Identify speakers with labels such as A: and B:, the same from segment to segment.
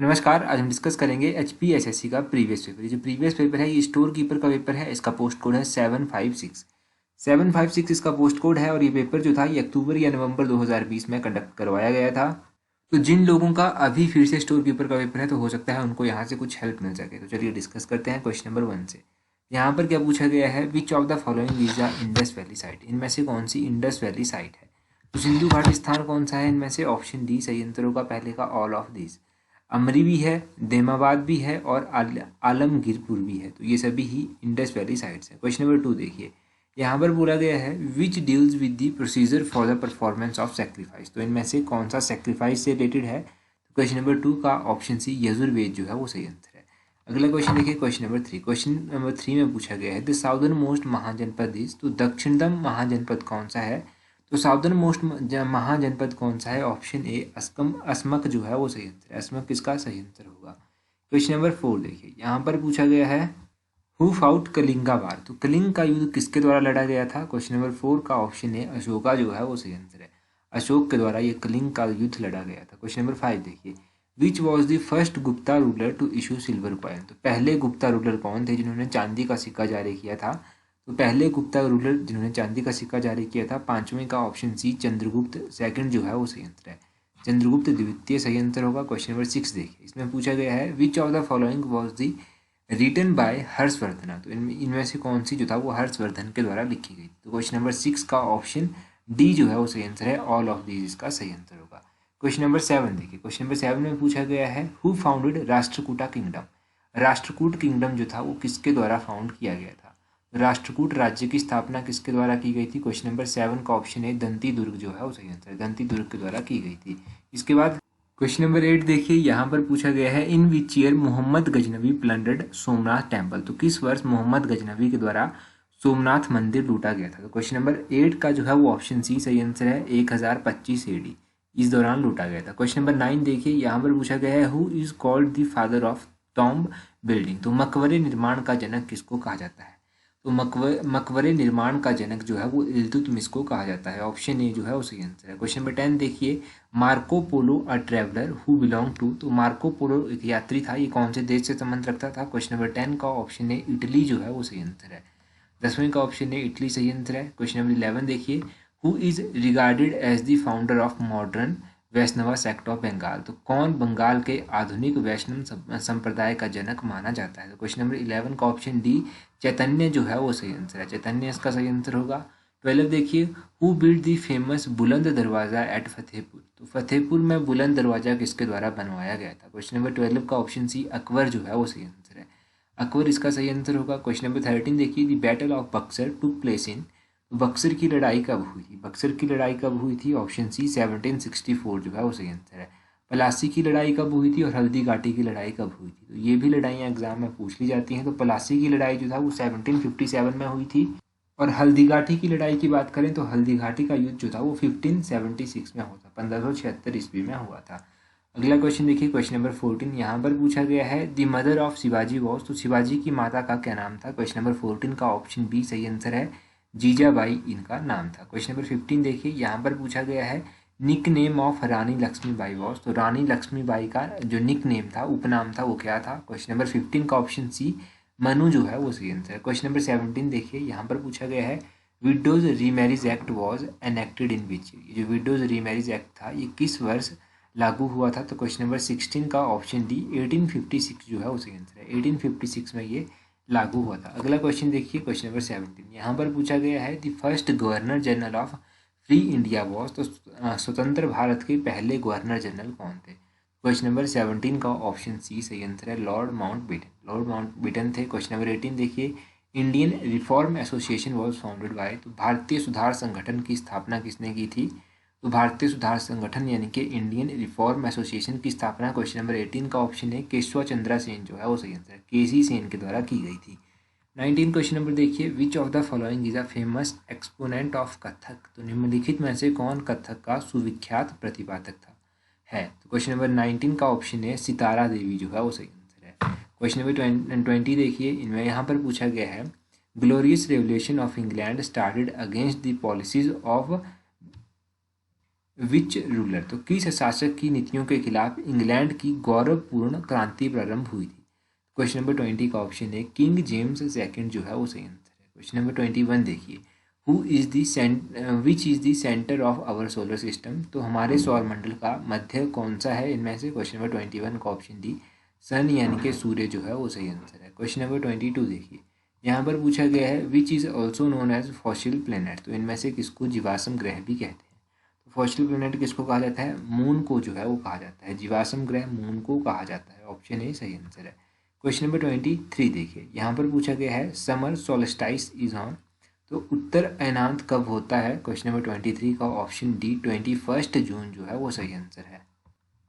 A: नमस्कार। आज हम डिस्कस करेंगे एचपीएसएससी का प्रीवियस पेपर। ये जो प्रीवियस पेपर है ये स्टोर कीपर का पेपर है। इसका पोस्ट कोड है 756 इसका पोस्ट कोड है। और ये पेपर जो था ये अक्टूबर या नवंबर 2020 में कंडक्ट करवाया गया था। तो जिन लोगों का अभी फिर से स्टोर कीपर का पेपर है तो हो सकता है उनको यहाँ से कुछ हेल्प मिल सके। तो चलिए डिस्कस करते हैं क्वेश्चन नंबर 1 से। यहाँ पर क्या पूछा गया है, which of the following is the Indus valley site. इनमें से कौन सी इंडस वैली साइट है। तो सिंधु घाटी स्थान कौन सा है इनमें से। ऑप्शन डी सही आंसर होगा पहले का, ऑल ऑफ दिस। अमरी भी है, देमाबाद भी है और आलमगीरपुर भी है। तो ये सभी ही इंडस वैली साइट्स हैं। क्वेश्चन नंबर 2 देखिए, यहाँ पर बोला गया है which deals with the procedure for the performance of sacrifice. तो इनमें से कौन सा सेक्रीफाइस से रिलेटेड है। तो क्वेश्चन नंबर 2 का ऑप्शन सी यजुर्वेद जो है वो सही आंसर है। अगला क्वेश्चन देखिए, क्वेश्चन नंबर 3। क्वेश्चन नंबर 3 में पूछा गया है द साउदर्न मोस्ट महाजनपद इज। तो दक्षिणतम महाजनपद कौन सा है। तो साउदर्न मोस्ट महाजनपद कौन सा है। ऑप्शन ए असमक जो है वो सही आंसर है। असमक किसका सही आंसर होगा। क्वेश्चन नंबर 4 देखिए, यहाँ पर पूछा गया है हु फाउट कलिंगा वार। तो कलिंग का युद्ध किसके द्वारा लड़ा गया था। क्वेश्चन नंबर 4 का ऑप्शन ए अशोका जो है वो सही आंसर है। अशोक के द्वारा ये कलिंग का युद्ध लड़ा गया था। क्वेश्चन नंबर 5 देखिए, which was the first Gupta ruler to issue silver coin. तो पहले गुप्ता रूलर कौन थे जिन्होंने चांदी का सिक्का जारी किया था। तो पहले गुप्ता रूलर जिन्होंने चांदी का सिक्का जारी किया था, पांचवें का ऑप्शन सी चंद्रगुप्त सेकंड जो है वो सही आंसर है। चंद्रगुप्त द्वितीय सही आंसर होगा। क्वेश्चन नंबर 6 देखिए, इसमें पूछा गया है which of the following was the written by Harshvardhan. तो इनमें से कौन सी जो था वो हर्षवर्धन के द्वारा लिखी गई। तो क्वेश्चन नंबर 6 का ऑप्शन डी जो है वो सही आंसर है। ऑल ऑफ दीज इसका सही आंसर होगा। क्वेश्चन नंबर 7 देखिए, क्वेश्चन नंबर 7 में पूछा गया है who founded Rashtrakuta kingdom. Rashtrakuta kingdom जो था वो किसके द्वारा फाउंड किया गया था। राष्ट्रकूट राज्य की स्थापना किसके द्वारा की गई थी। क्वेश्चन नंबर 7 का ऑप्शन है दंती दुर्ग जो है वो सही आंसर है। दंती दुर्ग के द्वारा की गई थी। इसके बाद क्वेश्चन नंबर 8 देखिए, यहाँ पर पूछा गया है in which year Mohammed Ghaznavi plundered Somnath temple. तो किस वर्ष मोहम्मद गजनवी के द्वारा सोमनाथ मंदिर लूटा गया था। तो क्वेश्चन नंबर 8 का जो है वो ऑप्शन सी सही आंसर है। 1025 AD इस दौरान लूटा गया था। क्वेश्चन नंबर 9 देखिए, यहाँ पर पूछा गया है who is called the father of tomb building. तो मकबरे निर्माण का जनक किसको कहा जाता है। तो मकबरे निर्माण का जनक जो है वो इल्तुतमिश को कहा जाता है। ऑप्शन ए जो है वो सही आंसर है। क्वेश्चन नंबर 10 देखिए, Marco Polo a traveller who belong to. तो मार्को पोलो एक यात्री था, ये कौन से देश से संबंध रखता था। क्वेश्चन नंबर 10 का ऑप्शन ए इटली जो है वो सही आंसर है। 10वें का ऑप्शन ए इटली सही आंसर है। क्वेश्चन नंबर 11 देखिए, who is regarded as the founder of modern Vaishnava sect of Bengal. तो कौन बंगाल के आधुनिक वैष्णव संप्रदाय का जनक माना जाता है। तो क्वेश्चन नंबर 11 का ऑप्शन डी चैतन्य जो है वो सही आंसर है। चैतन्य इसका सही आंसर होगा। 12 देखिए, हु बिल्ड दी फेमस बुलंद दरवाजा एट फतेहपुर। तो फतेहपुर में बुलंद दरवाजा किसके द्वारा बनवाया गया था। क्वेश्चन नंबर 12 का ऑप्शन सी अकबर जो है वो सही आंसर है। अकबर इसका सही आंसर होगा। क्वेश्चन नंबर 13 देखिए, the battle of Buxar took place in. Buxar की लड़ाई कब हुई थी। बक्सर की लड़ाई कब हुई थी। ऑप्शन सी 1764 जो है वो सही आंसर है। पलासी की लड़ाई कब हुई थी और हल्दी घाटी की लड़ाई कब हुई थी। तो ये भी लड़ाइयाँ एग्जाम में पूछ ली जाती हैं। तो पलासी की लड़ाई जो था वो 1757 में हुई थी। और हल्दी घाटी की लड़ाई की बात करें तो हल्दी घाटी का युद्ध जो था वो 1576 में हुआ था, 1576 ईस्वी में हुआ था। अगला क्वेश्चन देखिए, क्वेश्चन नंबर 14। यहाँ पर पूछा गया है the mother of Shivaji was. तो शिवाजी की माता का क्या नाम था। क्वेश्चन नंबर 14 का ऑप्शन बी सही आंसर है। जीजाबाई इनका नाम था। क्वेश्चन नंबर 15 देखिए, यहाँ पर पूछा गया है nickname of Rani Lakshmibai was. तो रानी लक्ष्मीबाई का जो निक नेम था, उपनाम था, वो क्या था। क्वेश्चन नंबर 15 का ऑप्शन सी मनु जो है वो सही आंसर है। क्वेश्चन नंबर 17 देखिए, यहाँ पर पूछा गया है widows remarriage act was enacted in which. ये जो विडोज रीमैरिज एक्ट था ये किस वर्ष लागू हुआ था। तो क्वेश्चन नंबर 16 का ऑप्शन डी 1856 जो है वो सही आंसर है। 1856 में ये लागू हुआ था। अगला क्वेश्चन देखिए, क्वेश्चन नंबर 17। यहाँ पर पूछा गया है the first governor general of free India was. तो स्वतंत्र भारत के पहले गवर्नर जनरल कौन थे। क्वेश्चन नंबर 17 का ऑप्शन सी सही आंसर है। Lord Mountbatten. लॉर्ड माउंटबेटन थे। क्वेश्चन नंबर 18 देखिए, Indian reform association was founded by. तो भारतीय सुधार संगठन की स्थापना किसने की थी। तो भारतीय सुधार संगठन यानी कि इंडियन रिफॉर्म एसोसिएशन की स्थापना क्वेश्चन नंबर 18 का ऑप्शन है केशव चंद्रा सेन जो है वो सही आंसर है। केसी सेन के द्वारा की गई थी। 19 क्वेश्चन नंबर देखिए, which of the following is a famous exponent of Kathak. तो निम्नलिखित में से कौन कथक का सुविख्यात प्रतिपादक था है। तो क्वेश्चन नंबर 19 का ऑप्शन है सितारा देवी जो है वो सही आंसर है। क्वेश्चन नंबर 20 देखिए, इनमें यहाँ पर पूछा गया है glorious revolution of England started against the policies of which ruler, तो किस शासक की नीतियों के खिलाफ इंग्लैंड की गौरवपूर्ण क्रांति प्रारंभ हुई थी? क्वेश्चन नंबर 20 का ऑप्शन है किंग जेम्स सेकंड जो है वो सही आंसर है। क्वेश्चन नंबर 21 देखिए, which is the centre of our solar system, तो हमारे सौर मंडल का मध्य कौन सा है इनमें से? क्वेश्चन नंबर 21 का ऑप्शन डी सन यानी कि सूर्य जो है वो सही आंसर है। क्वेश्चन नंबर 22 देखिए, यहाँ पर पूछा गया है which is also known as fossil planet, तो इनमें से किसको जीवाश्म ग्रह भी कहते हैं? तो फॉसिल प्लेनेट किसको कहा जाता है? मून को जो है वो कहा जाता है, जीवाश्म ग्रह मून को कहा जाता है। ऑप्शन ए सही आंसर है। क्वेश्चन नंबर 23 देखिए, यहाँ पर पूछा गया है समर सोल्स्टाइस इज ऑन, तो उत्तर अयनांत कब होता है? क्वेश्चन नंबर 23 का ऑप्शन डी 21 जून जो है वो सही आंसर है।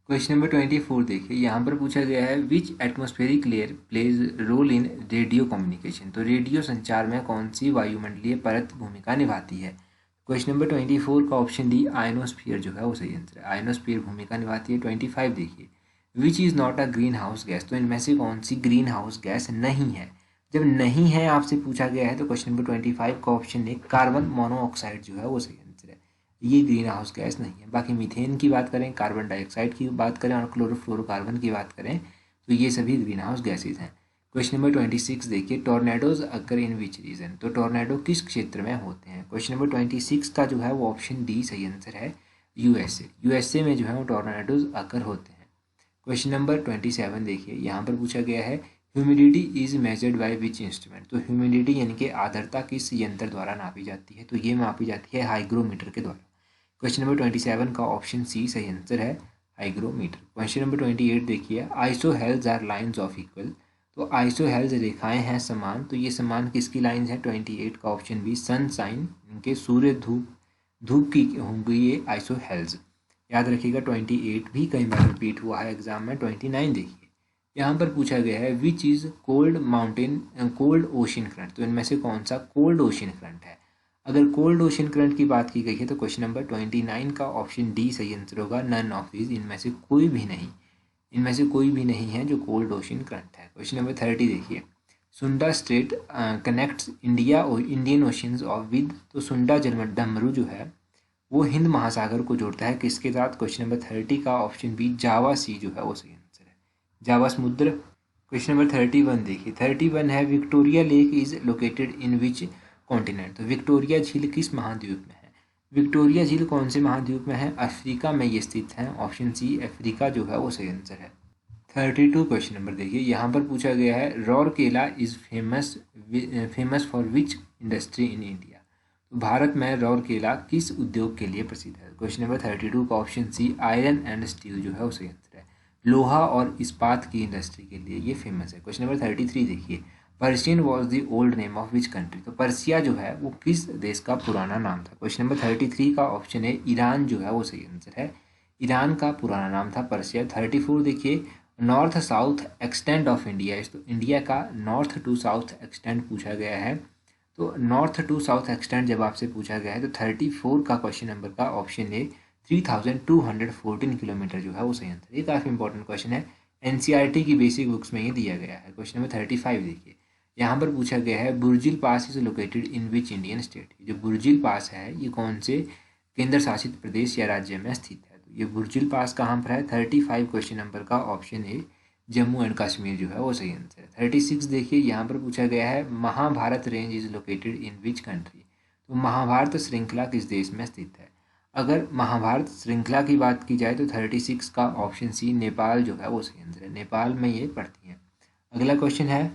A: क्वेश्चन नंबर 24 देखिए, यहाँ पर पूछा गया है which atmospheric layer plays role in radio communication, तो रेडियो संचार में कौन सी वायुमंडलीय परत भूमिका निभाती है? क्वेश्चन नंबर 24 का ऑप्शन डी आयनोस्फीयर जो है वो सही आंसर है, आयनोस्फीयर भूमिका निभाती है। 25 देखिए, which is not a green house gas, तो इनमें से कौन सी ग्रीन हाउस गैस नहीं है? जब नहीं है आपसे पूछा गया है तो क्वेश्चन नंबर 25 का ऑप्शन है कार्बन मोनोऑक्साइड जो है वो सही आंसर है, ये ग्रीन हाउस गैस नहीं है। बाकी मीथेन की बात करें, कार्बन डाइऑक्साइड की बात करें और क्लोरोफ्लोरोकार्बन की बात करें तो ये सभी ग्रीन हाउस गैसेज हैं। क्वेश्चन नंबर 26 देखिए, tornadoes occur in which region, तो टोर्नेडो किस क्षेत्र में होते हैं? क्वेश्चन नंबर 26 का जो है वो ऑप्शन डी सही आंसर है, यूएसए, यूएसए में जो है वो टोर्नेडोज अकर होते हैं। क्वेश्चन नंबर 27 देखिए, यहाँ पर पूछा गया है humidity is measured by which instrument, तो ह्यूमिडिटी यानी कि आर्द्रता किस यंत्र द्वारा नापी जाती है? तो ये मापी जाती है हाइग्रोमीटर के द्वारा। क्वेश्चन नंबर 27 का ऑप्शन सी सही आंसर है, हाइग्रोमीटर। क्वेश्चन नंबर 28 देखिए, आइसोहेल्स आर लाइन्स ऑफ इक्वल, तो आइसोहेल्स रेखाएं हैं समान, तो ये समान किसकी लाइन्स हैं? 28 का ऑप्शन बी सनसाइन, इनके सूर्य धूप धूप की होंगी ये आइसोहेल्स। याद रखिएगा 28 भी कई बार रिपीट हुआ है एग्जाम में। 29 देखिए, यहाँ पर पूछा गया है which is cold mountain cold ocean current, तो इनमें से कौन सा कोल्ड ओशन करंट है? अगर कोल्ड ओशन करंट की बात की गई है तो क्वेश्चन नंबर 29 का ऑप्शन डी सही आंसर होगा, नन ऑफ दीज, इनमें से कोई भी नहीं, इनमें से कोई भी नहीं है जो कोल्ड ओशन करंट है। क्वेश्चन नंबर 30 देखिए, सुंडा स्ट्रेट कनेक्ट्स इंडिया और इंडियन ओशंस ऑफ विद, तो सुंडा जलमंडलम जो है वो हिंद महासागर को जोड़ता है किसके साथ? क्वेश्चन नंबर 30 का ऑप्शन बी जावा सी जो है वो सही आंसर है, जावा समुद्र। क्वेश्चन नंबर 31 देखिए, 31 है Victoria lake is located in which continent, तो विक्टोरिया झील किस महाद्वीप में है? विक्टोरिया झील कौन से महाद्वीप में है? अफ्रीका में ये स्थित है, ऑप्शन सी अफ्रीका जो है वो सही आंसर है। 32 क्वेश्चन नंबर देखिए, यहाँ पर पूछा गया है Rourkela is famous for which industry in India, तो भारत में रौरकेला किस उद्योग के लिए प्रसिद्ध है? क्वेश्चन नंबर 32 का option C iron and steel जो है वो सही आंसर है, लोहा और इस्पात की इंडस्ट्री के लिए ये फेमस है। क्वेश्चन नंबर 33 देखिए, Persian was the old name of which country, तो पर्सिया जो है वो किस देश का पुराना नाम था? क्वेश्चन नंबर 33 का ऑप्शन है ईरान जो है वो सही आंसर है, ईरान का पुराना नाम था पर्सिया। 34 देखिए, north south extend of India, तो इंडिया का नॉर्थ टू साउथ एक्सटेंड पूछा गया है, तो नॉर्थ टू साउथ एक्सटेंड जब आपसे पूछा गया है तो 34 का क्वेश्चन नंबर का ऑप्शन है 3214 किलोमीटर जो है वो सही आंसर। ये काफ़ी इंपॉर्टेंट क्वेश्चन है, एनसीईआरटी की बेसिक बुक्स में ये दिया गया है। क्वेश्चन नंबर 35 देखिए, यहाँ पर पूछा गया है Burzil pass is located in which Indian state, जो बुर्जिल पास है ये कौन से केंद्र शासित प्रदेश या राज्य में स्थित है? तो ये बुर्जिल पास कहाँ पर है? 35 क्वेश्चन नंबर का ऑप्शन है जम्मू एंड कश्मीर जो है वो सही आंसर है। 36 देखिए, यहाँ पर पूछा गया है Mahabharat range is located in which country, तो महाभारत श्रृंखला किस देश में स्थित है? अगर महाभारत श्रृंखला की बात की जाए तो 36 का ऑप्शन सी नेपाल जो है वो सही आंसर है, नेपाल में ये पड़ती हैं। अगला क्वेश्चन है,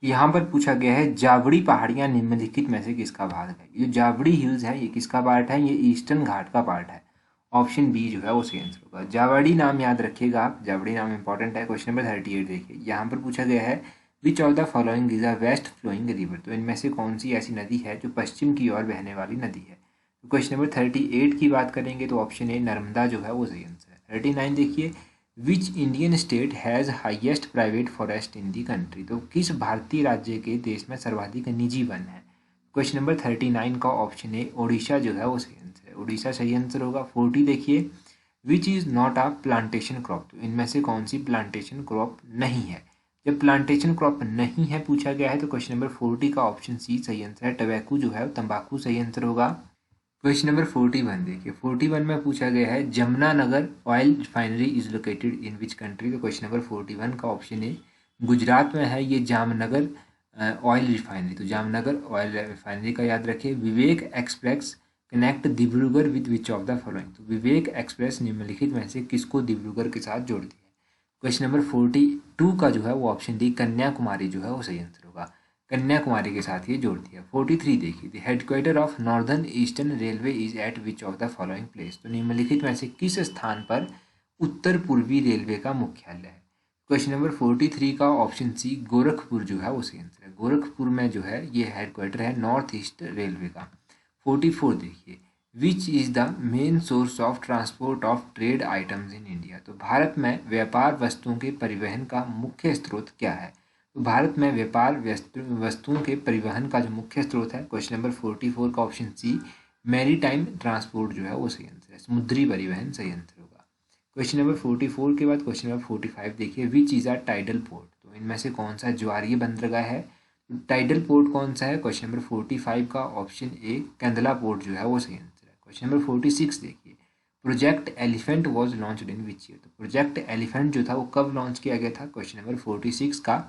A: यहाँ पर पूछा गया है जावड़ी पहाड़ियाँ निम्नलिखित में से किसका भाग है? ये जावड़ी हिल्स है ये किसका पार्ट है? ये ईस्टर्न घाट का पार्ट है, ऑप्शन बी जो है वो सही आंसर होगा। जावड़ी नाम याद रखिएगा आप, जावड़ी नाम इंपॉर्टेंट है। क्वेश्चन नंबर 38 देखिए, यहाँ पर पूछा गया है which of the following is a west flowing river, तो इनमें से कौन सी ऐसी नदी है जो पश्चिम की ओर बहने वाली नदी है? तो क्वेश्चन नंबर 38 की बात करेंगे तो ऑप्शन ए नर्मदा जो है वो सही आंसर है। 39 देखिए, विच Indian state has highest private forest in the country, तो किस भारतीय राज्य के देश में सर्वाधिक निजी वन है? क्वेश्चन नंबर 39 का ऑप्शन है ओडिशा जो है वो सही आंसर है, ओडिशा सही आंसर होगा। 40 देखिए, which is not a plantation crop, तो इनमें से कौन सी प्लांटेशन क्रॉप नहीं है? जब प्लांटेशन क्रॉप नहीं है पूछा गया है तो क्वेश्चन नंबर 40 का ऑप्शन सी सही आंसर है, टबैकू जो है तंबाकू सही आंसर होगा। क्वेश्चन नंबर 41 देखिए, 41 में पूछा गया है Jamnagar oil refinery is located in which country. तो क्वेश्चन नंबर 41 का ऑप्शन है गुजरात में है ये जामनगर ऑयल रिफाइनरी। तो जामनगर ऑयल रिफाइनरी का याद रखिए। Vivek express connect Dibrugarh with which of the following. तो विवेक एक्सप्रेस निम्नलिखित में से किसको डिब्रूगढ़ के साथ जोड़ती है। क्वेश्चन नंबर 42 का जो है वो ऑप्शन डी कन्याकुमारी जो है वो सही आंसर होगा। कन्याकुमारी के साथ ये जोड़ती है। 43 देखिए, the headquarter of northern eastern railway is eight which of the following place. तो निम्नलिखित में से किस स्थान पर उत्तर पूर्वी रेलवे का मुख्यालय है। क्वेश्चन नंबर 43 का ऑप्शन सी गोरखपुर जो है वो सही आंसर है। गोरखपुर में जो है ये हेडक्वार्टर है नॉर्थ ईस्ट रेलवे का। 44 देखिए, which is the main source of transport of trade items in India. तो भारत में व्यापार वस्तुओं के परिवहन का मुख्य स्रोत क्या है। तो भारत में व्यापार वस्तुओं के परिवहन का जो मुख्य स्रोत है, क्वेश्चन नंबर 44 का option C maritime transport जो है वो सही आंसर है। समुद्री परिवहन सही आंसर होगा। क्वेश्चन नंबर 44 के बाद क्वेश्चन नंबर 45 देखिए, which is a tidal port. तो इनमें से कौन सा ज्वारीय बंदरगाह है। टाइडल पोर्ट कौन सा है। क्वेश्चन नंबर 45 का ऑप्शन ए कंदला पोर्ट जो है वो सही आंसर है। क्वेश्चन नंबर 46 देखिए, project elephant was launched in which year. तो प्रोजेक्ट एलिफेंट जो था वो कब लॉन्च किया गया था। क्वेश्चन नंबर 46 का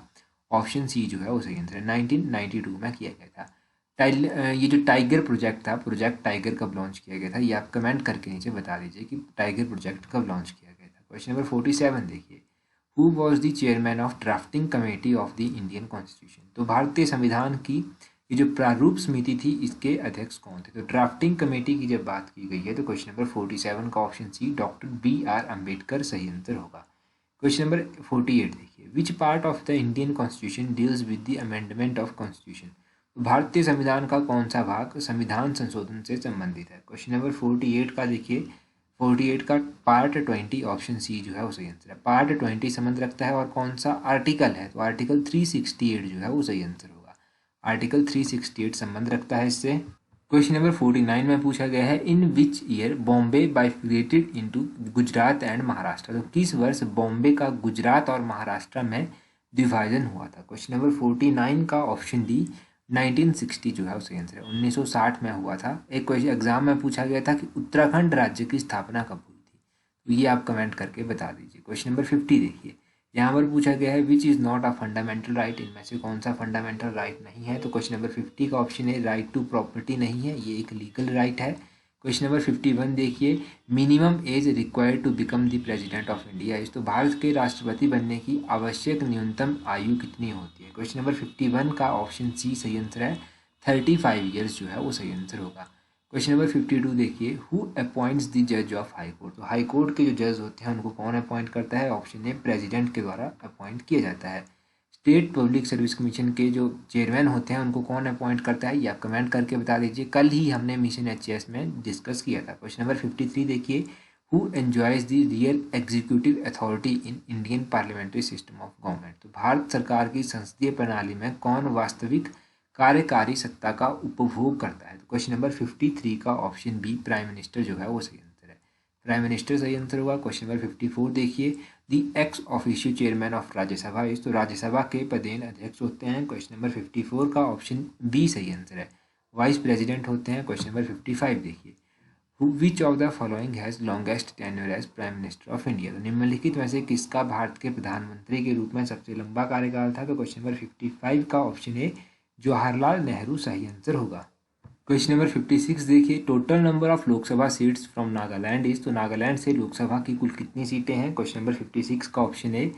A: ऑप्शन सी जो है वो सही आंसर है। 1992 में किया गया था। ये जो टाइगर प्रोजेक्ट था, प्रोजेक्ट टाइगर कब लॉन्च किया गया था, ये आप कमेंट करके नीचे बता दीजिए कि टाइगर प्रोजेक्ट कब लॉन्च किया गया था। क्वेश्चन नंबर 47 देखिए, who was the chairman of drafting committee of the Indian constitution. तो भारतीय संविधान की ये जो प्रारूप समिति थी इसके अध्यक्ष कौन थे। तो ड्राफ्टिंग कमेटी की जब बात की गई है तो क्वेश्चन नंबर 47 का option C doctor BR Ambedkar सही आंसर होगा। क्वेश्चन नंबर 48 देखिए, which part of the Indian constitution deals with the amendment of constitution. तो भारतीय संविधान का कौन सा भाग संविधान संशोधन से संबंधित है। क्वेश्चन नंबर 48 का देखिए, 48 का पार्ट 20 ऑप्शन सी जो है वो सही आंसर है। पार्ट 20 संबंध रखता है और कौन सा आर्टिकल है। तो आर्टिकल 368 जो है वो सही आंसर होगा। आर्टिकल 368 संबंध रखता है इससे। क्वेश्चन नंबर 49 में पूछा गया है, in which year Bombay bifurcated into Gujarat and Maharashtra. तो किस वर्ष बॉम्बे का गुजरात और महाराष्ट्र में विभाजन हुआ था। क्वेश्चन नंबर 49 का ऑप्शन डी 1960 जो है वो सही आंसर है। 1960 में हुआ था। एक क्वेश्चन एग्जाम में पूछा गया था कि उत्तराखंड राज्य की स्थापना कब हुई थी। तो ये आप कमेंट करके बता दीजिए। क्वेश्चन नंबर 50 देखिए, यहाँ पर पूछा गया है which is not a fundamental right. इनमें से कौन सा फंडामेंटल राइट नहीं है। तो क्वेश्चन नंबर 50 का ऑप्शन है राइट टू प्रॉपर्टी नहीं है, ये एक लीगल राइट है। क्वेश्चन नंबर 51 देखिए, minimum age required to become the president of India is. तो भारत के राष्ट्रपति बनने की आवश्यक न्यूनतम आयु कितनी होती है। क्वेश्चन नंबर 51 का ऑप्शन सी सही आंसर है। 35 ईयर्स जो है वो सही आंसर होगा। क्वेश्चन नंबर 52 देखिए, हु अपॉइंट्स द जज ऑफ हाई कोर्ट। तो हाई कोर्ट के जो जज होते हैं उनको कौन अपॉइंट करता है। ऑप्शन ए प्रेसिडेंट के द्वारा अपॉइंट किया जाता है। स्टेट पब्लिक सर्विस कमीशन के जो चेयरमैन होते हैं उनको कौन अपॉइंट करता है, ये आप कमेंट करके बता दीजिए। कल ही हमने मिशन HAS में डिस्कस किया था। क्वेश्चन नंबर 53 देखिए, who enjoys the real executive authority in Indian parliamentary system of government. तो भारत सरकार की संसदीय प्रणाली में कौन वास्तविक कार्यकारी सत्ता का उपभोग करता है। तो क्वेश्चन नंबर 53 का ऑप्शन बी प्राइम मिनिस्टर जो है वो सही आंसर है। प्राइम मिनिस्टर सही आंसर होगा। क्वेश्चन नंबर 54 देखिए, the ex officio chairman of Rajya Sabha is. तो राज्यसभा के पदेन अध्यक्ष होते हैं। क्वेश्चन नंबर 54 का ऑप्शन बी सही आंसर है। वाइस प्रेसिडेंट होते हैं। क्वेश्चन नंबर 55 देखिए, which of the following has longest tenure as prime minister of India. तो निम्नलिखित में से किसका भारत के प्रधानमंत्री के रूप में सबसे लंबा कार्यकाल था। तो क्वेश्चन नंबर 55 का ऑप्शन ए जवाहरलाल नेहरू सही आंसर होगा। क्वेश्चन नंबर 56 देखिए, total number of Lok Sabha seats from Nagaland is. तो नागालैंड से लोकसभा की कुल कितनी सीटें हैं। क्वेश्चन नंबर 56 का ऑप्शन है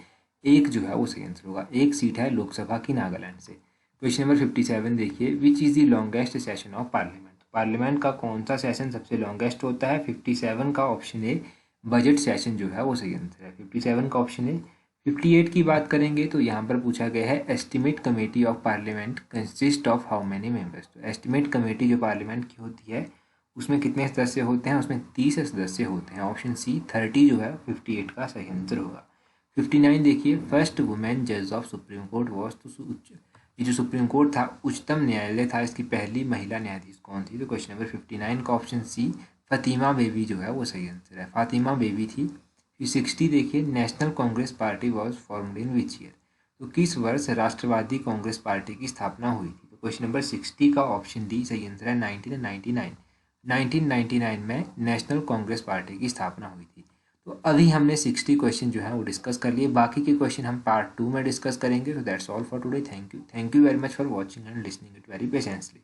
A: एक जो है वो सही आंसर होगा। एक सीट है लोकसभा की नागालैंड से। क्वेश्चन नंबर 57 देखिए, which is the longest session of parliament. Parliament का कौन सा सेशन सबसे लॉन्गेस्ट होता है। 57 का ऑप्शन है बजट सेशन जो है वो सही आंसर है। 57 का ऑप्शन है। 58 की बात करेंगे तो यहाँ पर पूछा गया है estimate committee of parliament consist of how many members. तो एस्टिमेट कमेटी जो पार्लियामेंट की होती है उसमें कितने सदस्य होते हैं। उसमें 30 सदस्य होते हैं। ऑप्शन सी 30 जो है 58 का सही आंसर होगा। 59 देखिए, फर्स्ट वुमेन जज ऑफ सुप्रीम कोर्ट वॉज। तो ये जो सुप्रीम कोर्ट था उच्चतम न्यायालय था, इसकी पहली महिला न्यायाधीश कौन थी। तो क्वेश्चन नंबर 59 का ऑप्शन सी फातिमा बेबी जो है वो सही आंसर है। फातिमा बेबी थी। 60 देखिए, national Congress party was formed in which year. तो किस वर्ष राष्ट्रवादी कांग्रेस पार्टी की स्थापना हुई थी। तो क्वेश्चन नंबर 60 का ऑप्शन डी सही आंसर है 1999। 1999 में नेशनल कांग्रेस पार्टी की स्थापना हुई थी। तो अभी हमने 60 क्वेश्चन जो है वो डिस्कस कर लिए, बाकी के क्वेश्चन हम पार्ट 2 में डिस्कस करेंगे। तो that's all for today. Thank you very much for watching and listening it very patiently.